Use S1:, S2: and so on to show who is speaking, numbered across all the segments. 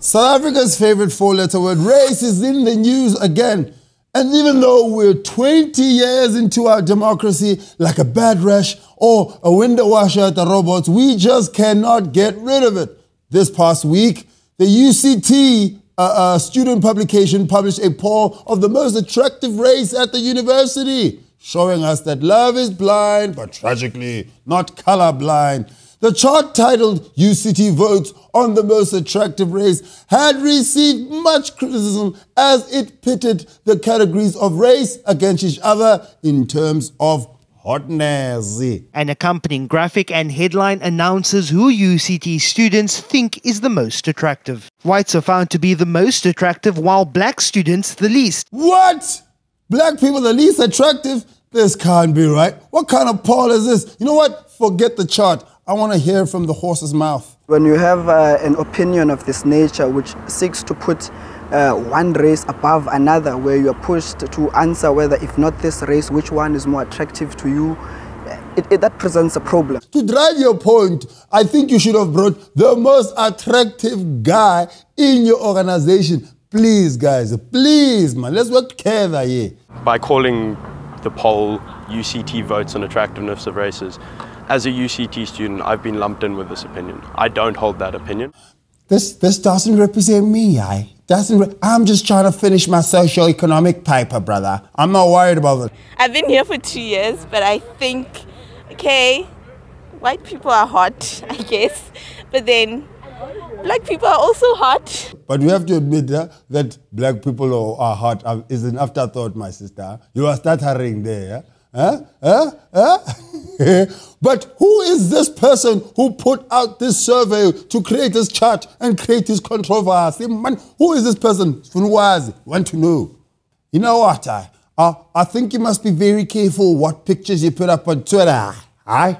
S1: South Africa's favorite four-letter word, race, is in the news again. And even though we're 20 years into our democracy, like a bad rash or a window washer at the robots, we just cannot get rid of it. This past week, the UCT student publication published a poll of the most attractive race at the university, showing us that love is blind, but tragically not colorblind. The chart titled UCT Votes on the Most Attractive Race had received much criticism as it pitted the categories of race against each other in terms of hotness.
S2: An accompanying graphic and headline announces who UCT students think is the most attractive. Whites are found to be the most attractive, while black students the least.
S1: What? Black people the least attractive? This can't be right. What kind of poll is this? You know what? Forget the chart. I want to hear from the horse's mouth.
S3: When you have an opinion of this nature which seeks to put one race above another, where you are pushed to answer whether, if not this race, which one is more attractive to you, that presents a problem.
S1: To drive your point, I think you should have brought the most attractive guy in your organization. Please, guys, please, man, let's work together here.
S4: By calling the poll UCT Votes on Attractiveness of Races, as a UCT student, I've been lumped in with this opinion. I don't hold that opinion.
S1: This doesn't represent me, I'm just trying to finish my socio-economic paper, brother. I'm not worried about it.
S5: I've been here for 2 years, but I think, okay, white people are hot, I guess, but then black people are also hot. But
S1: we have to admit that black people are hot is an afterthought, my sister. You are stuttering there. But who is this person who put out this survey to create this chart and create this controversy? Man, who is this person? Want to know. You know what? I think you must be very careful what pictures you put up on Twitter. I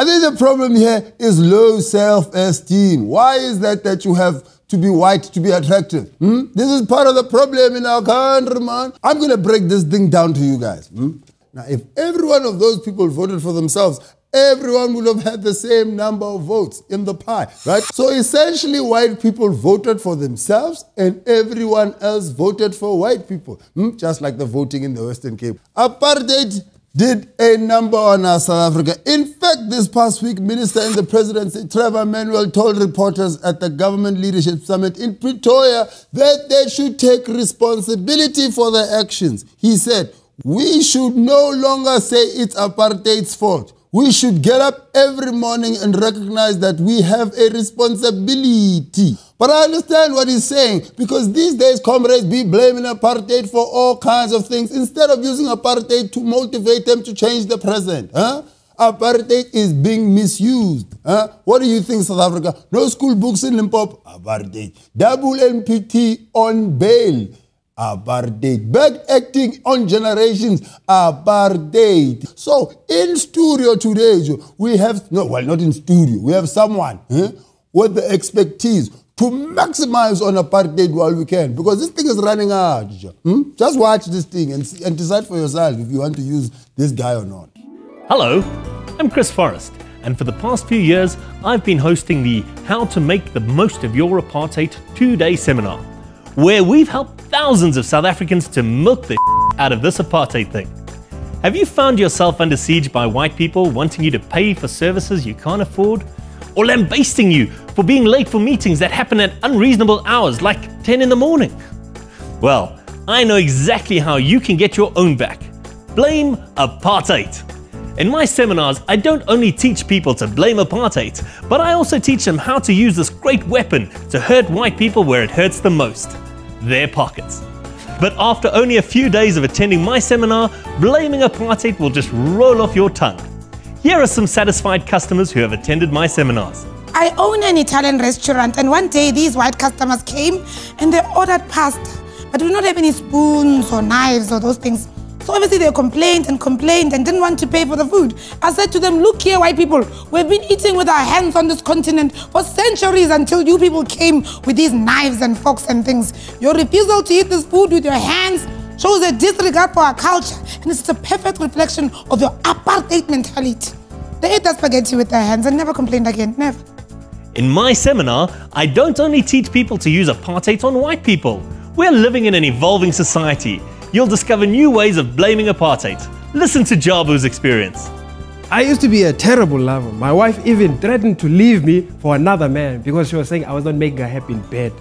S1: think the problem here is low self-esteem. Why is that you have to be white to be attractive? This is part of the problem in our country, man. I'm going to break this thing down to you guys. Now, if every one of those people voted for themselves, everyone would have had the same number of votes in the pie, right? So essentially, white people voted for themselves and everyone else voted for white people, just like the voting in the Western Cape. Apartheid did a number on South Africa. In fact, this past week, Minister in the Presidency, Trevor Manuel, told reporters at the Government Leadership Summit in Pretoria that they should take responsibility for their actions. He said, "We should no longer say it's apartheid's fault. We should get up every morning and recognize that we have a responsibility." But I understand what he's saying, because these days comrades be blaming apartheid for all kinds of things instead of using apartheid to motivate them to change the present. Apartheid is being misused. What do you think, South Africa? No school books in Limpopo? Apartheid. Double NPT on bail? Apartheid. Back-acting on generations? Apartheid. So, in studio today, we have, no, well, not in studio, we have someone with the expertise to maximize on apartheid while we can, because this thing is running out. Just watch this thing and decide for yourself if you want to use this guy or not.
S6: Hello, I'm Chris Forrest, and for the past few years, I've been hosting the How to Make the Most of Your Apartheid 2-day seminar, where we've helped thousands of South Africans to milk the out of this apartheid thing. Have you found yourself under siege by white people wanting you to pay for services you can't afford? Or lambasting you for being late for meetings that happen at unreasonable hours, like 10 in the morning? Well, I know exactly how you can get your own back. Blame apartheid. In my seminars, I don't only teach people to blame apartheid, but I also teach them how to use this great weapon to hurt white people where it hurts the most, their pockets. But after only a few days of attending my seminar, blaming apartheid will just roll off your tongue. Here are some satisfied customers who have attended my seminars.
S7: I own an Italian restaurant, and one day these white customers came and they ordered pasta, but we do not have any spoons or knives or those things. So obviously they complained and didn't want to pay for the food. I said to them, look here, white people, we've been eating with our hands on this continent for centuries until you people came with these knives and forks and things. Your refusal to eat this food with your hands shows a disregard for our culture, and it's a perfect reflection of your apartheid mentality. They ate that spaghetti with their hands and never complained again, never.
S6: In my seminar, I don't only teach people to use apartheid on white people. We're living in an evolving society. You'll discover new ways of blaming apartheid. Listen to Jabu's experience.
S8: I used to be a terrible lover. My wife even threatened to leave me for another man because she was saying I was not making her happy in bed.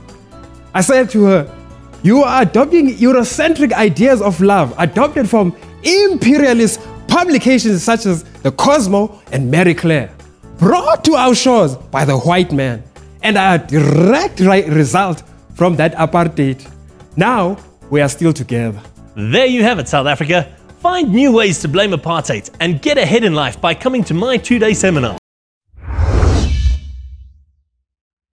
S8: I said to her, "You are adopting Eurocentric ideas of love adopted from imperialist publications such as the Cosmo and Marie Claire, brought to our shores by the white man, and a direct result from that apartheid. Now we are still together."
S6: There you have it, South Africa. Find new ways to blame apartheid and get ahead in life by coming to my 2-day seminar.